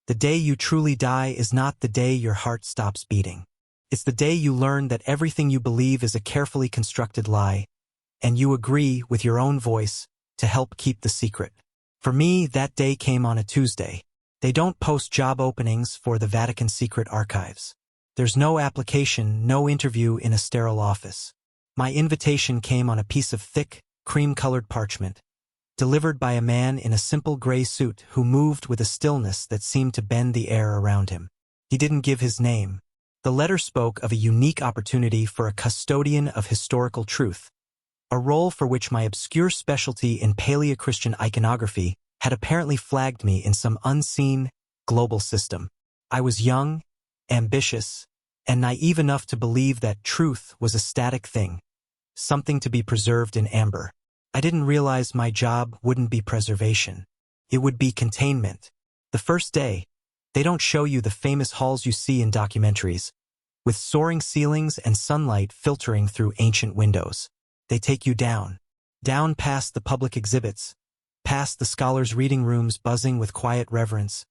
The day you truly die is not the day your heart stops beating. It's the day you learn that everything you believe is a carefully constructed lie, and you agree with your own voice to help keep the secret. For me, that day came on a Tuesday. They don't post job openings for the Vatican secret archives. There's no application, no interview in a sterile office. My invitation came on a piece of thick, cream-colored parchment, delivered by a man in a simple gray suit who moved with a stillness that seemed to bend the air around him. He didn't give his name. The letter spoke of a unique opportunity for a custodian of historical truth, a role for which my obscure specialty in Paleo-Christian iconography had apparently flagged me in some unseen, global system. I was young, ambitious, and naive enough to believe that truth was a static thing, something to be preserved in amber. I didn't realize my job wouldn't be preservation. It would be containment. The first day, they don't show you the famous halls you see in documentaries, with soaring ceilings and sunlight filtering through ancient windows. They take you down past the public exhibits, past the scholars' reading rooms buzzing with quiet reverence,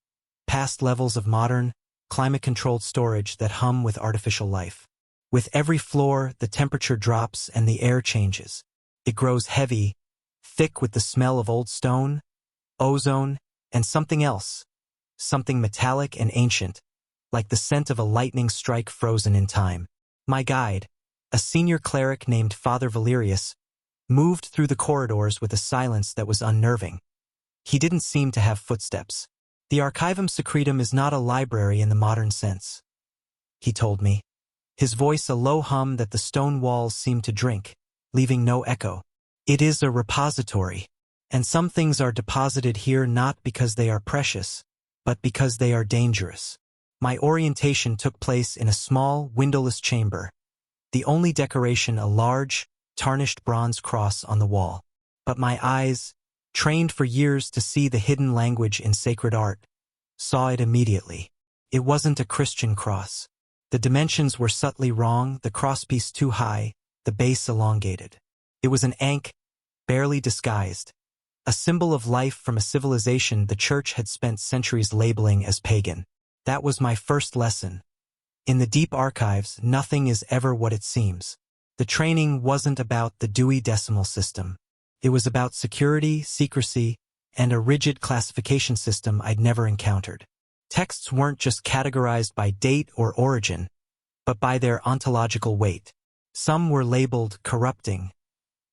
past levels of modern, climate-controlled storage that hum with artificial life. With every floor, the temperature drops and the air changes. It grows heavy, thick with the smell of old stone, ozone, and something else, something metallic and ancient, like the scent of a lightning strike frozen in time. My guide, a senior cleric named Father Valerius, moved through the corridors with a silence that was unnerving. He didn't seem to have footsteps. The Archivum Secretum is not a library in the modern sense, he told me, his voice a low hum that the stone walls seemed to drink, leaving no echo. It is a repository, and some things are deposited here not because they are precious, but because they are dangerous. My orientation took place in a small, windowless chamber, the only decoration a large, tarnished bronze cross on the wall. But my eyes, trained for years to see the hidden language in sacred art, saw it immediately. It wasn't a Christian cross. The dimensions were subtly wrong, the crosspiece too high, the base elongated. It was an ankh, barely disguised, a symbol of life from a civilization the Church had spent centuries labeling as pagan. That was my first lesson. In the deep archives, nothing is ever what it seems. The training wasn't about the Dewey Decimal System. It was about security, secrecy, and a rigid classification system I'd never encountered. Texts weren't just categorized by date or origin, but by their ontological weight. Some were labeled corrupting,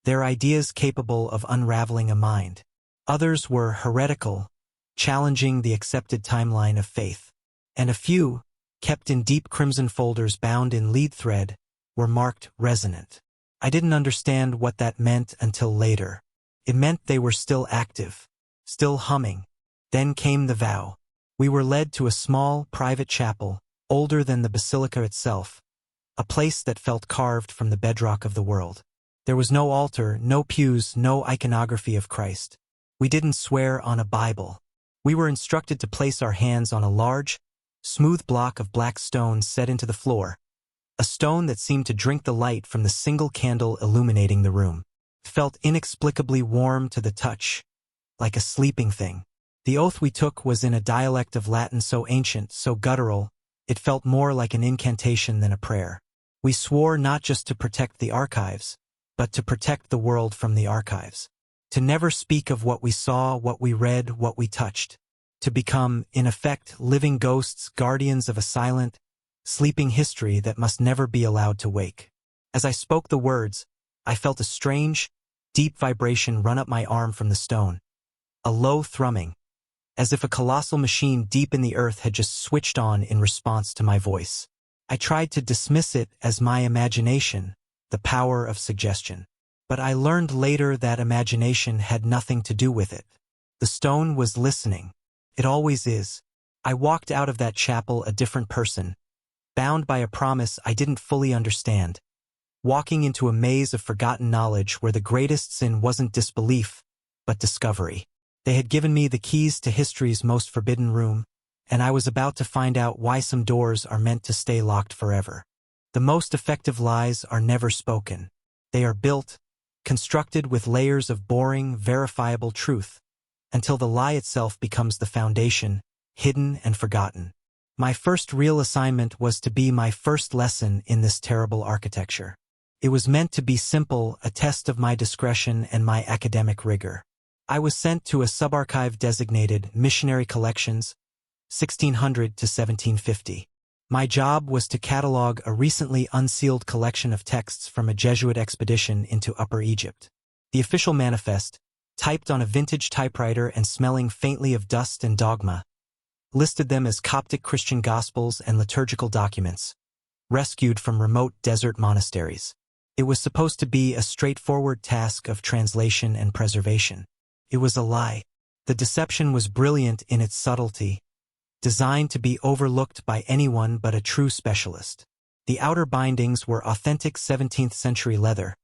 their ideas capable of unraveling a mind. Others were heretical, challenging the accepted timeline of faith. And a few, kept in deep crimson folders bound in lead thread, were marked resonant. I didn't understand what that meant until later. It meant they were still active, still humming. Then came the vow. We were led to a small, private chapel, older than the basilica itself, a place that felt carved from the bedrock of the world. There was no altar, no pews, no iconography of Christ. We didn't swear on a Bible. We were instructed to place our hands on a large, smooth block of black stone set into the floor, a stone that seemed to drink the light from the single candle illuminating the room. It felt inexplicably warm to the touch, like a sleeping thing. The oath we took was in a dialect of Latin so ancient, so guttural, it felt more like an incantation than a prayer. We swore not just to protect the archives, but to protect the world from the archives. To never speak of what we saw, what we read, what we touched. To become, in effect, living ghosts, guardians of a silent, sleeping history that must never be allowed to wake. As I spoke the words, I felt a strange, deep vibration run up my arm from the stone. A low thrumming, as if a colossal machine deep in the earth had just switched on in response to my voice. I tried to dismiss it as my imagination, the power of suggestion. But I learned later that imagination had nothing to do with it. The stone was listening. It always is. I walked out of that chapel a different person, bound by a promise I didn't fully understand, walking into a maze of forgotten knowledge where the greatest sin wasn't disbelief, but discovery. They had given me the keys to history's most forbidden room, and I was about to find out why some doors are meant to stay locked forever. The most effective lies are never spoken. They are built, constructed with layers of boring, verifiable truth, until the lie itself becomes the foundation, hidden and forgotten. My first real assignment was to be my first lesson in this terrible architecture. It was meant to be simple, a test of my discretion and my academic rigor. I was sent to a subarchive designated Missionary Collections, 1600 to 1750. My job was to catalog a recently unsealed collection of texts from a Jesuit expedition into Upper Egypt. The official manifest, typed on a vintage typewriter and smelling faintly of dust and dogma, listed them as Coptic Christian Gospels and liturgical documents, rescued from remote desert monasteries. It was supposed to be a straightforward task of translation and preservation. It was a lie. The deception was brilliant in its subtlety, designed to be overlooked by anyone but a true specialist. The outer bindings were authentic 17th-century leather,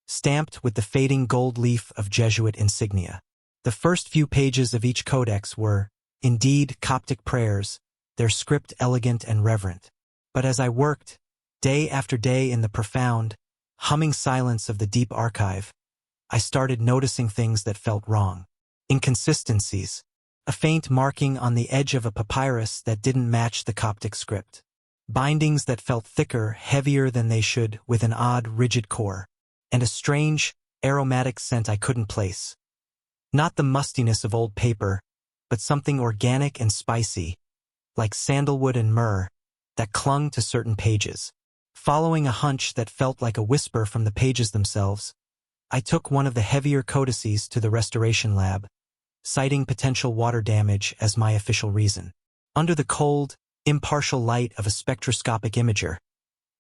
stamped with the fading gold leaf of Jesuit insignia. The first few pages of each codex were, indeed, Coptic prayers, their script elegant and reverent. But as I worked, day after day in the profound, humming silence of the deep archive, I started noticing things that felt wrong. Inconsistencies, a faint marking on the edge of a papyrus that didn't match the Coptic script. Bindings that felt thicker, heavier than they should, with an odd, rigid core. And a strange, aromatic scent I couldn't place. Not the mustiness of old paper, but something organic and spicy, like sandalwood and myrrh, that clung to certain pages. Following a hunch that felt like a whisper from the pages themselves, I took one of the heavier codices to the restoration lab, citing potential water damage as my official reason. Under the cold, impartial light of a spectroscopic imager,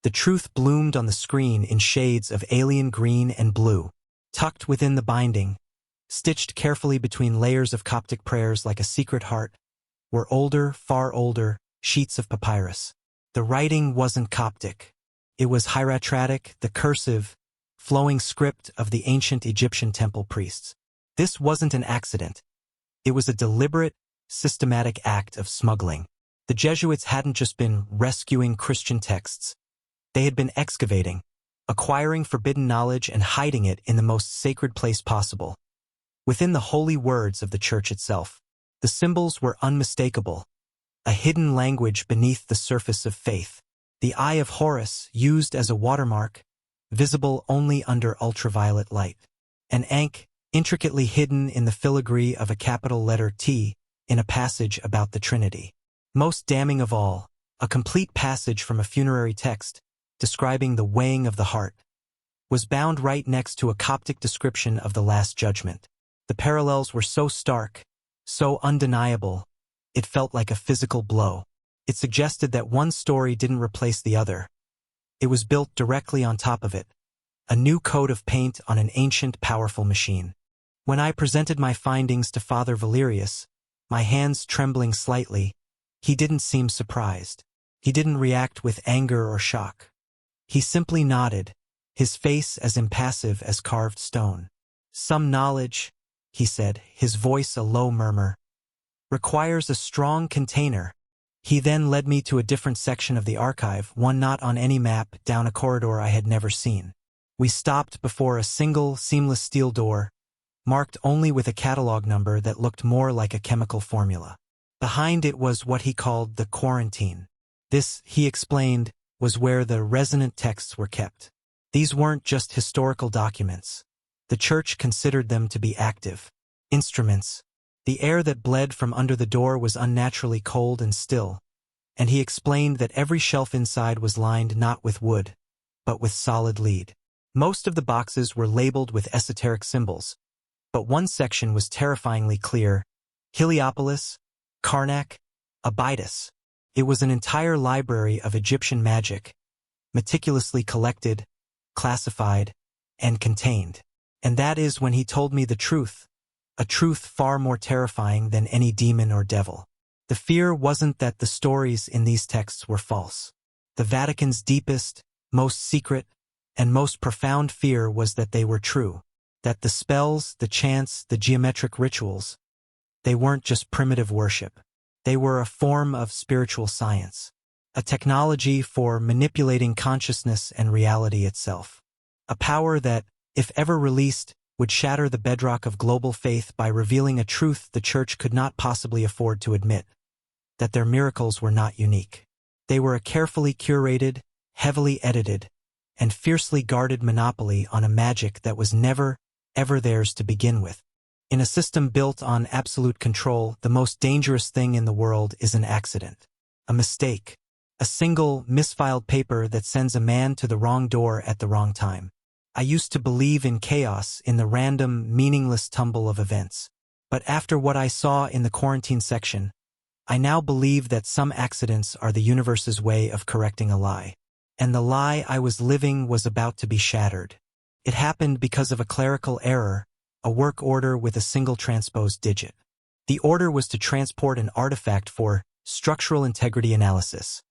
the truth bloomed on the screen in shades of alien green and blue. Tucked within the binding, stitched carefully between layers of Coptic prayers like a secret heart, were older, far older, sheets of papyrus. The writing wasn't Coptic. It was hieratic, the cursive, flowing script of the ancient Egyptian temple priests. This wasn't an accident. It was a deliberate, systematic act of smuggling. The Jesuits hadn't just been rescuing Christian texts. They had been excavating, acquiring forbidden knowledge and hiding it in the most sacred place possible. Within the holy words of the Church itself, the symbols were unmistakable, a hidden language beneath the surface of faith. The Eye of Horus used as a watermark, visible only under ultraviolet light. An ankh intricately hidden in the filigree of a capital letter T in a passage about the Trinity. Most damning of all, a complete passage from a funerary text, describing the weighing of the heart, was bound right next to a Coptic description of the Last Judgment. The parallels were so stark, so undeniable, it felt like a physical blow. It suggested that one story didn't replace the other. It was built directly on top of it, a new coat of paint on an ancient, powerful machine. When I presented my findings to Father Valerius, my hands trembling slightly, he didn't seem surprised. He didn't react with anger or shock. He simply nodded, his face as impassive as carved stone. Some knowledge, he said, his voice a low murmur, requires a strong container. He then led me to a different section of the archive, one not on any map, down a corridor I had never seen. We stopped before a single, seamless steel door, marked only with a catalog number that looked more like a chemical formula. Behind it was what he called the quarantine. This, he explained, was where the resonant texts were kept. These weren't just historical documents. The Church considered them to be active instruments. The air that bled from under the door was unnaturally cold and still, and he explained that every shelf inside was lined not with wood, but with solid lead. Most of the boxes were labeled with esoteric symbols, but one section was terrifyingly clear: Heliopolis, Karnak, Abydos. It was an entire library of Egyptian magic, meticulously collected, classified, and contained. And that is when he told me the truth, a truth far more terrifying than any demon or devil. The fear wasn't that the stories in these texts were false. The Vatican's deepest, most secret, and most profound fear was that they were true, that the spells, the chants, the geometric rituals, they weren't just primitive worship. They were a form of spiritual science, a technology for manipulating consciousness and reality itself. A power that, if ever released, would shatter the bedrock of global faith by revealing a truth the Church could not possibly afford to admit. that their miracles were not unique. They were a carefully curated, heavily edited, and fiercely guarded monopoly on a magic that was never, ever theirs to begin with. In a system built on absolute control, the most dangerous thing in the world is an accident. A mistake. A single, misfiled paper that sends a man to the wrong door at the wrong time. I used to believe in chaos, in the random, meaningless tumble of events. But after what I saw in the quarantine section, I now believe that some accidents are the universe's way of correcting a lie. And the lie I was living was about to be shattered. It happened because of a clerical error, a work order with a single transposed digit. The order was to transport an artifact for structural integrity analysis.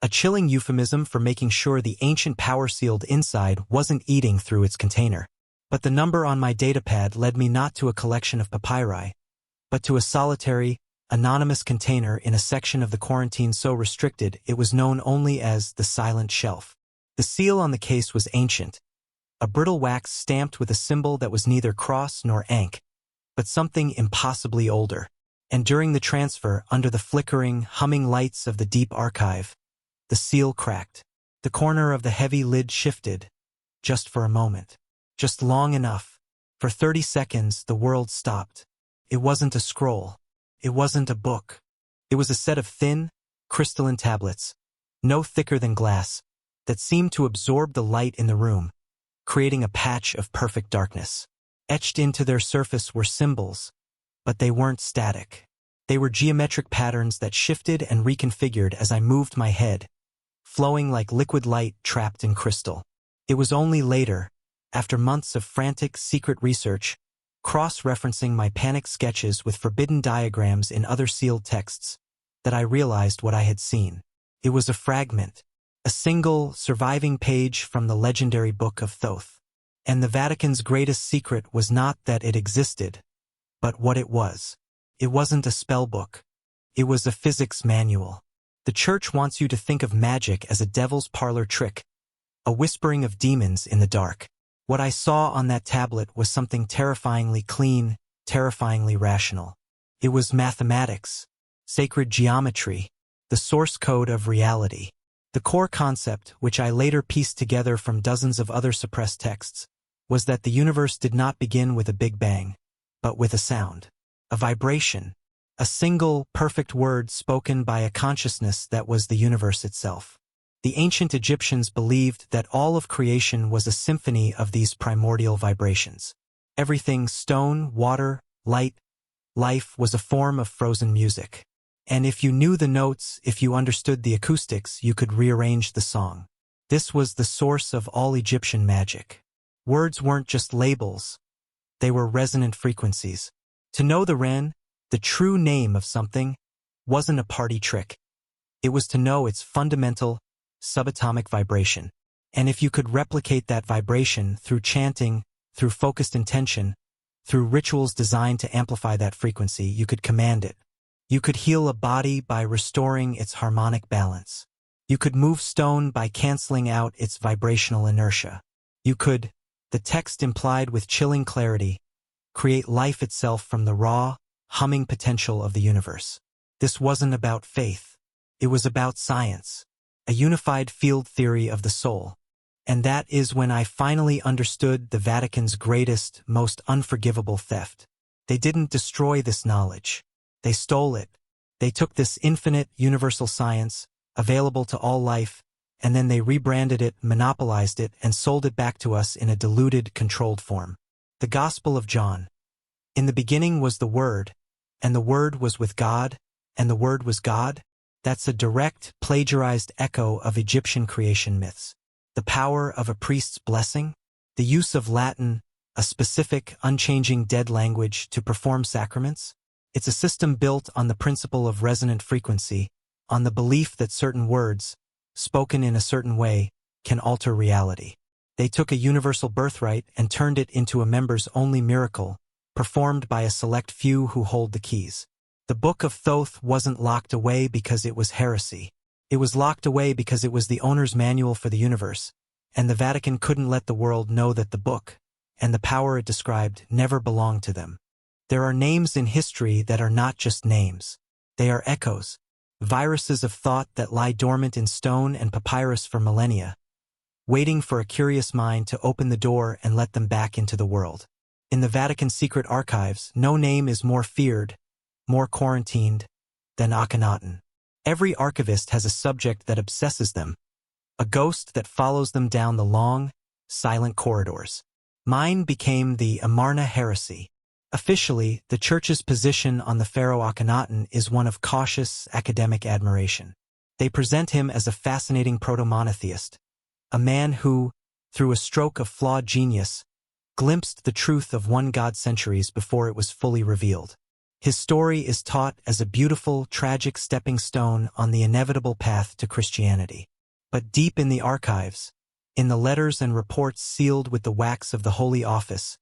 A chilling euphemism for making sure the ancient power sealed inside wasn't eating through its container. But the number on my datapad led me not to a collection of papyri, but to a solitary, anonymous container in a section of the quarantine so restricted it was known only as the Silent Shelf. The seal on the case was ancient, a brittle wax stamped with a symbol that was neither cross nor ankh, but something impossibly older. And during the transfer, under the flickering, humming lights of the deep archive, the seal cracked. The corner of the heavy lid shifted, just for a moment. Just long enough. For 30 seconds, the world stopped. It wasn't a scroll. It wasn't a book. It was a set of thin, crystalline tablets, no thicker than glass, that seemed to absorb the light in the room, creating a patch of perfect darkness. Etched into their surface were symbols, but they weren't static. They were geometric patterns that shifted and reconfigured as I moved my head, flowing like liquid light trapped in crystal. It was only later, after months of frantic, secret research, cross-referencing my panic sketches with forbidden diagrams in other sealed texts, that I realized what I had seen. It was a fragment, a single, surviving page from the legendary Book of Thoth. And the Vatican's greatest secret was not that it existed, but what it was. It wasn't a spell book. It was a physics manual. The Church wants you to think of magic as a devil's parlor trick, a whispering of demons in the dark. What I saw on that tablet was something terrifyingly clean, terrifyingly rational. It was mathematics, sacred geometry, the source code of reality. The core concept, which I later pieced together from dozens of other suppressed texts, was that the universe did not begin with a big bang, but with a sound, a vibration, a single, perfect word spoken by a consciousness that was the universe itself. The ancient Egyptians believed that all of creation was a symphony of these primordial vibrations. Everything stone, water, light, life was a form of frozen music. And if you knew the notes, if you understood the acoustics, you could rearrange the song. This was the source of all Egyptian magic. Words weren't just labels. They were resonant frequencies. To know the Ren, the true name of something, wasn't a party trick. It was to know its fundamental, subatomic vibration. And if you could replicate that vibration through chanting, through focused intention, through rituals designed to amplify that frequency, you could command it. You could heal a body by restoring its harmonic balance. You could move stone by canceling out its vibrational inertia. You could, the text implied with chilling clarity, create life itself from the raw, humming potential of the universe. This wasn't about faith. It was about science, a unified field theory of the soul. And that is when I finally understood the Vatican's greatest, most unforgivable theft. They didn't destroy this knowledge. They stole it. They took this infinite, universal science, available to all life, and then they rebranded it, monopolized it, and sold it back to us in a diluted, controlled form. The Gospel of John. In the beginning was the Word, and the Word was with God, and the Word was God. That's a direct, plagiarized echo of Egyptian creation myths. The power of a priest's blessing, the use of Latin, a specific, unchanging dead language, to perform sacraments. It's a system built on the principle of resonant frequency, on the belief that certain words, spoken in a certain way, can alter reality. They took a universal birthright and turned it into a members-only miracle, performed by a select few who hold the keys. The Book of Thoth wasn't locked away because it was heresy. It was locked away because it was the owner's manual for the universe, and the Vatican couldn't let the world know that the book, and the power it described, never belonged to them. There are names in history that are not just names. They are echoes, viruses of thought that lie dormant in stone and papyrus for millennia, waiting for a curious mind to open the door and let them back into the world. In the Vatican secret archives, no name is more feared, more quarantined, than Akhenaten. Every archivist has a subject that obsesses them, a ghost that follows them down the long, silent corridors. Mine became the Amarna heresy. Officially, the Church's position on the pharaoh Akhenaten is one of cautious academic admiration. They present him as a fascinating proto-monotheist, a man who, through a stroke of flawed genius, glimpsed the truth of one god centuries before it was fully revealed. His story is taught as a beautiful, tragic stepping stone on the inevitable path to Christianity. But deep in the archives, in the letters and reports sealed with the wax of the Holy Office,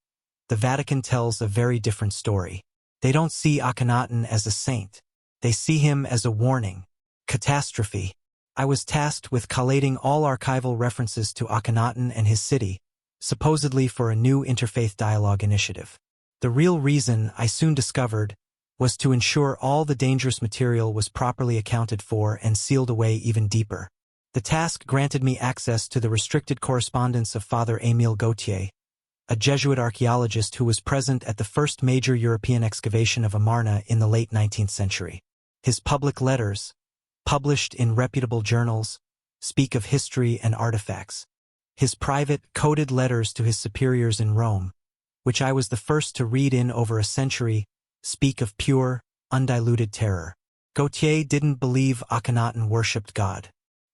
the Vatican tells a very different story. They don't see Akhenaten as a saint. They see him as a warning, catastrophe. I was tasked with collating all archival references to Akhenaten and his city, supposedly for a new interfaith dialogue initiative. The real reason, I soon discovered, was to ensure all the dangerous material was properly accounted for and sealed away even deeper. The task granted me access to the restricted correspondence of Father Émile Gautier, a Jesuit archaeologist who was present at the first major European excavation of Amarna in the late 19th century. His public letters, published in reputable journals, speak of history and artifacts. His private, coded letters to his superiors in Rome, which I was the first to read in over a century, speak of pure, undiluted terror. Gautier didn't believe Akhenaten worshipped God.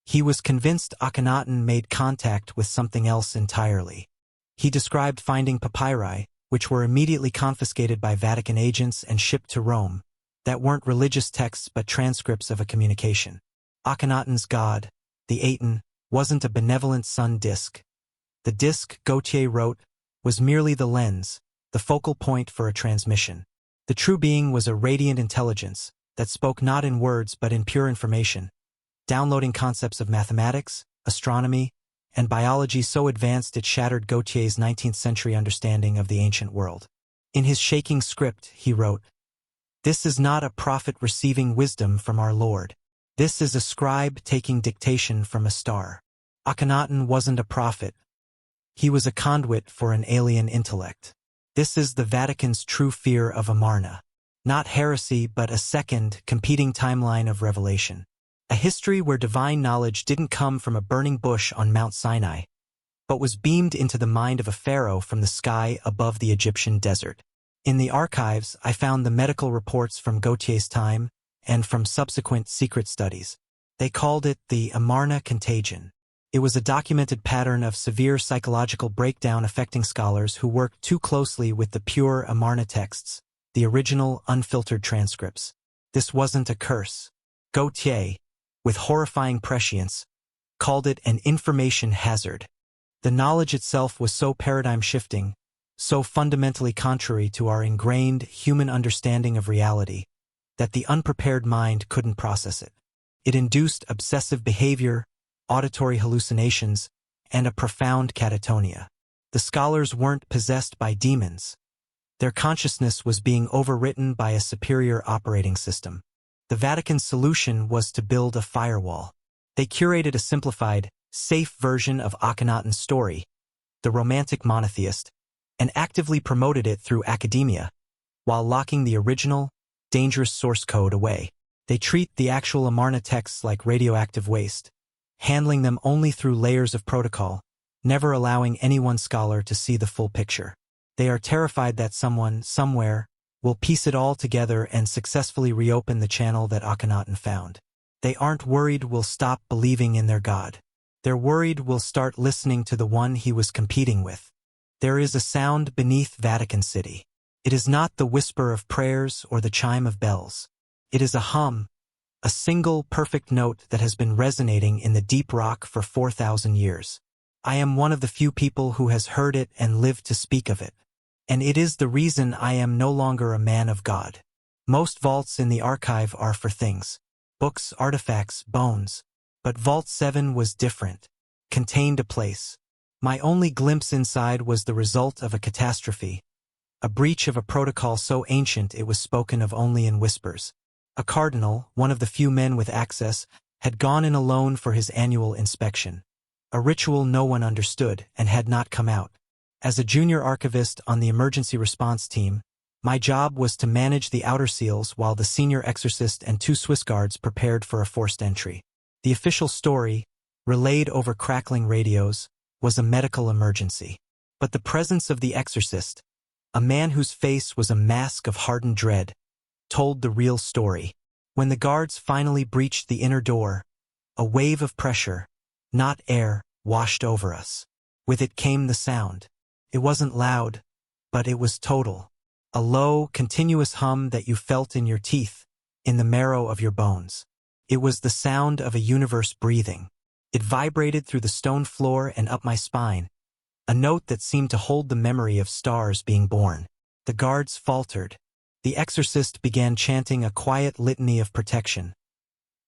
He was convinced Akhenaten made contact with something else entirely. He described finding papyri, which were immediately confiscated by Vatican agents and shipped to Rome, that weren't religious texts but transcripts of a communication. Akhenaten's god, the Aten, wasn't a benevolent sun disk. The disk, Gautier wrote, was merely the lens, the focal point for a transmission. The true being was a radiant intelligence that spoke not in words but in pure information, downloading concepts of mathematics, astronomy, and biology so advanced it shattered Gautier's 19th century understanding of the ancient world. In his shaking script, he wrote, "This is not a prophet receiving wisdom from our Lord. This is a scribe taking dictation from a star. Akhenaten wasn't a prophet. He was a conduit for an alien intellect. This is the Vatican's true fear of Amarna. Not heresy, but a second, competing timeline of revelation. A history where divine knowledge didn't come from a burning bush on Mount Sinai, but was beamed into the mind of a pharaoh from the sky above the Egyptian desert." In the archives, I found the medical reports from Gautier's time and from subsequent secret studies. They called it the Amarna contagion. It was a documented pattern of severe psychological breakdown affecting scholars who worked too closely with the pure Amarna texts, the original unfiltered transcripts. This wasn't a curse. Gautier, with horrifying prescience, called it an information hazard. The knowledge itself was so paradigm-shifting, so fundamentally contrary to our ingrained human understanding of reality, that the unprepared mind couldn't process it. It induced obsessive behavior, auditory hallucinations, and a profound catatonia. The scholars weren't possessed by demons. Their consciousness was being overwritten by a superior operating system. The Vatican's solution was to build a firewall. They curated a simplified, safe version of Akhenaten's story, the romantic monotheist, and actively promoted it through academia, while locking the original, dangerous source code away. They treat the actual Amarna texts like radioactive waste, handling them only through layers of protocol, never allowing any one scholar to see the full picture. They are terrified that someone, somewhere, will piece it all together and successfully reopen the channel that Akhenaten found. They aren't worried we'll stop believing in their God. They're worried we'll start listening to the one he was competing with. There is a sound beneath Vatican City. It is not the whisper of prayers or the chime of bells. It is a hum, a single perfect note that has been resonating in the deep rock for 4,000 years. I am one of the few people who has heard it and lived to speak of it. And it is the reason I am no longer a man of God. Most vaults in the archive are for things, books, artifacts, bones. But Vault 7 was different, contained a place. My only glimpse inside was the result of a catastrophe, a breach of a protocol so ancient it was spoken of only in whispers. A cardinal, one of the few men with access, had gone in alone for his annual inspection. A ritual no one understood and had not come out. As a junior archivist on the emergency response team, my job was to manage the outer seals while the senior exorcist and 2 Swiss guards prepared for a forced entry. The official story, relayed over crackling radios, was a medical emergency. But the presence of the exorcist, a man whose face was a mask of hardened dread, told the real story. When the guards finally breached the inner door, a wave of pressure, not air, washed over us. With it came the sound. It wasn't loud, but it was total. A low, continuous hum that you felt in your teeth, in the marrow of your bones. It was the sound of a universe breathing. It vibrated through the stone floor and up my spine, a note that seemed to hold the memory of stars being born. The guards faltered. The exorcist began chanting a quiet litany of protection,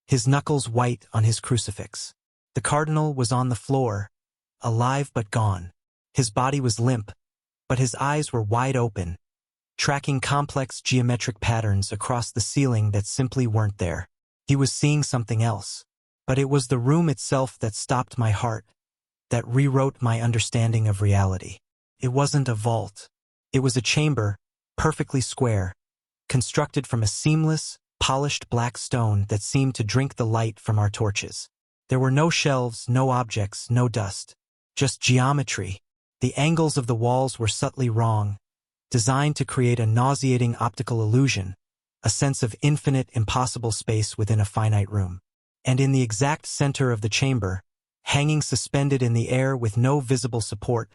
his knuckles white on his crucifix. The cardinal was on the floor, alive but gone. His body was limp, but his eyes were wide open, tracking complex geometric patterns across the ceiling that simply weren't there. He was seeing something else. But it was the room itself that stopped my heart, that rewrote my understanding of reality. It wasn't a vault. It was a chamber, perfectly square, constructed from a seamless, polished black stone that seemed to drink the light from our torches. There were no shelves, no objects, no dust. Just geometry. The angles of the walls were subtly wrong, designed to create a nauseating optical illusion, a sense of infinite, impossible space within a finite room. And in the exact center of the chamber, hanging suspended in the air with no visible support,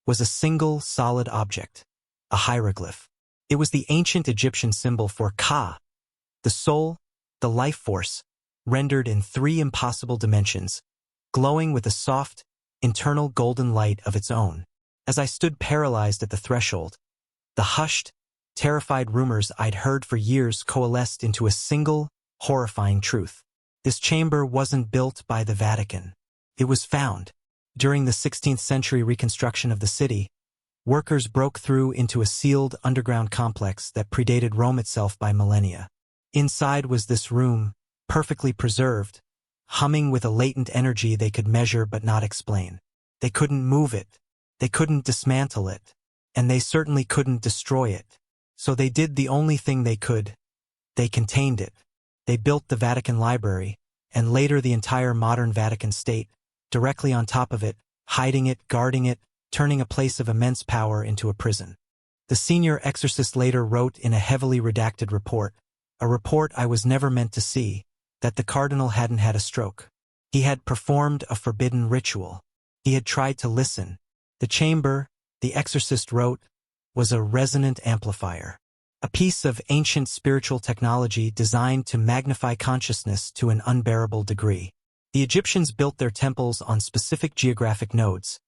was a single solid object, a hieroglyph. It was the ancient Egyptian symbol for Ka, the soul, the life force, rendered in 3 impossible dimensions, glowing with a soft, internal golden light of its own. As I stood paralyzed at the threshold, the hushed, terrified rumors I'd heard for years coalesced into a single, horrifying truth. This chamber wasn't built by the Vatican. It was found. During the 16th century reconstruction of the city, workers broke through into a sealed underground complex that predated Rome itself by millennia. Inside was this room, perfectly preserved, humming with a latent energy they could measure but not explain. They couldn't move it, they couldn't dismantle it, and they certainly couldn't destroy it. So they did the only thing they could. They contained it. They built the Vatican Library, and later the entire modern Vatican state, directly on top of it, hiding it, guarding it, turning a place of immense power into a prison. The senior exorcist later wrote in a heavily redacted report, a report I was never meant to see, that the cardinal hadn't had a stroke. He had performed a forbidden ritual. He had tried to listen. The chamber, the exorcist wrote, was a resonant amplifier. A piece of ancient spiritual technology designed to magnify consciousness to an unbearable degree. The Egyptians built their temples on specific geographic nodes,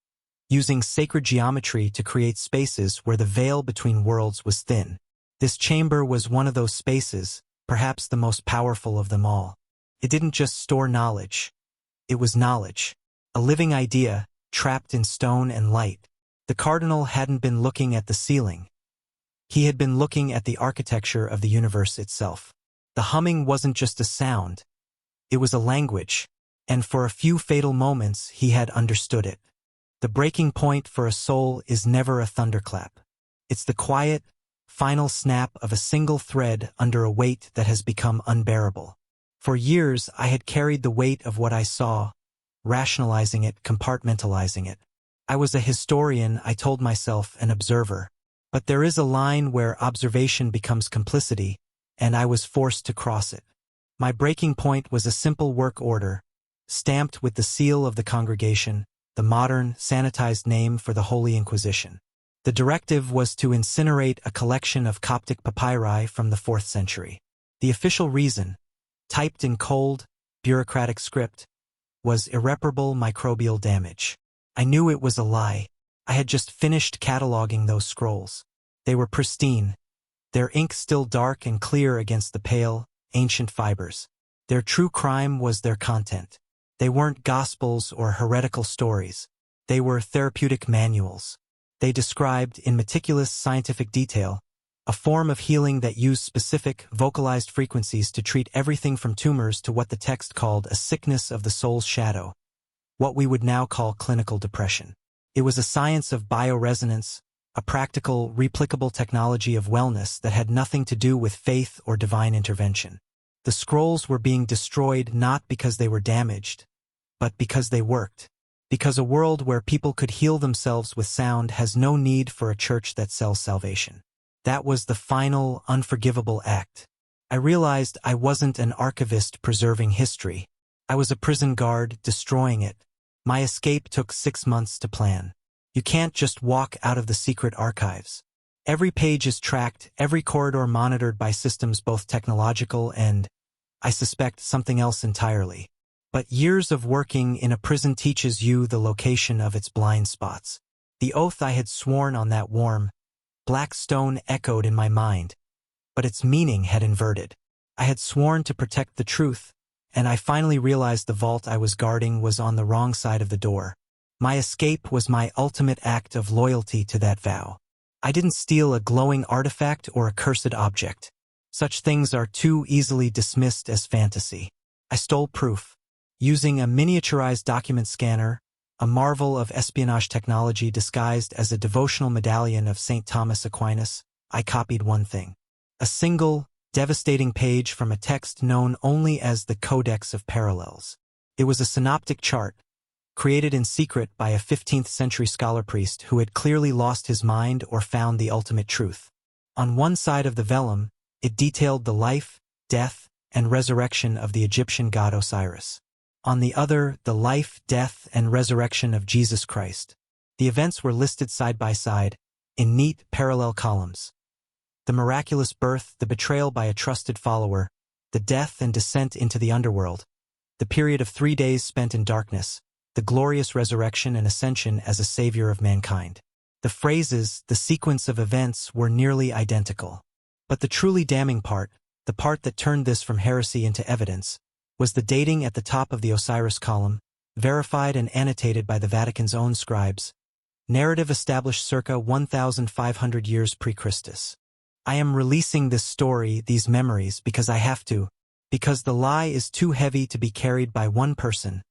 using sacred geometry to create spaces where the veil between worlds was thin. This chamber was one of those spaces, perhaps the most powerful of them all. It didn't just store knowledge. It was knowledge. A living idea, trapped in stone and light. The cardinal hadn't been looking at the ceiling. He had been looking at the architecture of the universe itself. The humming wasn't just a sound. It was a language, and for a few fatal moments he had understood it. The breaking point for a soul is never a thunderclap. It's the quiet, final snap of a single thread under a weight that has become unbearable. For years I had carried the weight of what I saw, rationalizing it, compartmentalizing it. I was a historian, I told myself, an observer. But there is a line where observation becomes complicity, and I was forced to cross it. My breaking point was a simple work order, stamped with the seal of the congregation, the modern, sanitized name for the Holy Inquisition. The directive was to incinerate a collection of Coptic papyri from the 4th century. The official reason, typed in cold, bureaucratic script, was irreparable microbial damage. I knew it was a lie. I had just finished cataloging those scrolls. They were pristine, their ink still dark and clear against the pale, ancient fibers. Their true crime was their content. They weren't gospels or heretical stories. They were therapeutic manuals. They described, in meticulous scientific detail, a form of healing that used specific, vocalized frequencies to treat everything from tumors to what the text called a sickness of the soul's shadow, what we would now call clinical depression. It was a science of bioresonance, a practical, replicable technology of wellness that had nothing to do with faith or divine intervention. The scrolls were being destroyed not because they were damaged, but because they worked. Because a world where people could heal themselves with sound has no need for a church that sells salvation. That was the final, unforgivable act. I realized I wasn't an archivist preserving history. I was a prison guard destroying it. My escape took 6 months to plan. You can't just walk out of the secret archives. Every page is tracked, every corridor monitored by systems both technological and, I suspect, something else entirely. But years of working in a prison teaches you the location of its blind spots. The oath I had sworn on that warm, black stone echoed in my mind, but its meaning had inverted. I had sworn to protect the truth, and I finally realized the vault I was guarding was on the wrong side of the door. My escape was my ultimate act of loyalty to that vow. I didn't steal a glowing artifact or a cursed object. Such things are too easily dismissed as fantasy. I stole proof. Using a miniaturized document scanner, a marvel of espionage technology disguised as a devotional medallion of St. Thomas Aquinas, I copied one thing. A single, devastating page from a text known only as the Codex of Parallels. It was a synoptic chart, created in secret by a 15th-century scholar priest who had clearly lost his mind or found the ultimate truth. On one side of the vellum, it detailed the life, death, and resurrection of the Egyptian god Osiris. On the other, the life, death, and resurrection of Jesus Christ. The events were listed side by side, in neat, parallel columns. The miraculous birth, the betrayal by a trusted follower, the death and descent into the underworld, the period of 3 days spent in darkness, the glorious resurrection and ascension as a savior of mankind. The phrases, the sequence of events were nearly identical. But the truly damning part, the part that turned this from heresy into evidence, was the dating at the top of the Osiris column, verified and annotated by the Vatican's own scribes. Narrative established circa 1,500 years pre-Christus. I am releasing this story, these memories, because I have to, because the lie is too heavy to be carried by one person,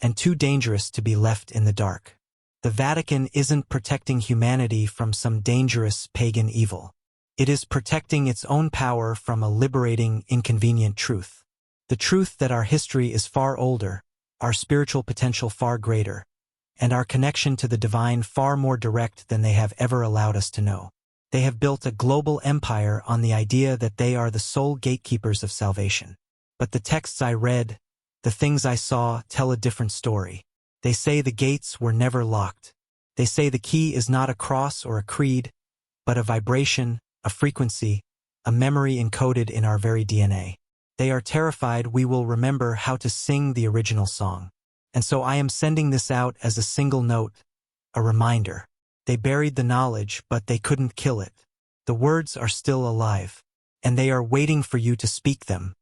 and too dangerous to be left in the dark. The Vatican isn't protecting humanity from some dangerous pagan evil. It is protecting its own power from a liberating, inconvenient truth. The truth that our history is far older, our spiritual potential far greater, and our connection to the divine far more direct than they have ever allowed us to know. They have built a global empire on the idea that they are the sole gatekeepers of salvation. But the texts I read, the things I saw, tell a different story. They say the gates were never locked. They say the key is not a cross or a creed, but a vibration, a frequency, a memory encoded in our very DNA. They are terrified we will remember how to sing the original song. And so I am sending this out as a single note, a reminder. They buried the knowledge, but they couldn't kill it. The words are still alive, and they are waiting for you to speak them,